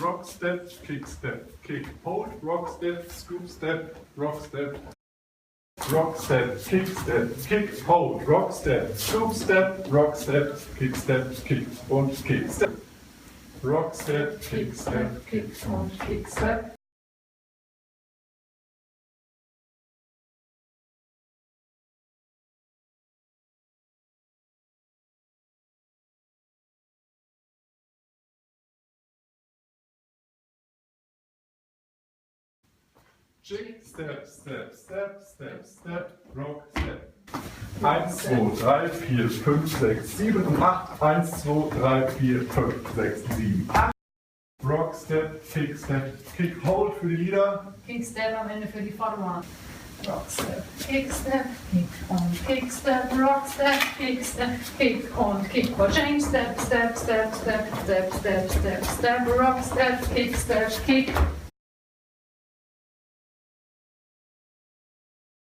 rock step, kick, hold, rock step, scoop step, rock step, kick, hold, rock step, scoop step, rock step, kick und kick step. Rock step, kick und kick step. Jig, step, rock, step. 1, 2, 3, 4, 5, 6, 7 und 8. 1, 2, 3, 4, 5, 6, 7, 8. Rock, step, kick, hold für die Lieder. Kick, step am Ende für die Vordermann. Rock, step, kick und kick, step, rock, step, kick und kick. For change, step, rock, step, kick.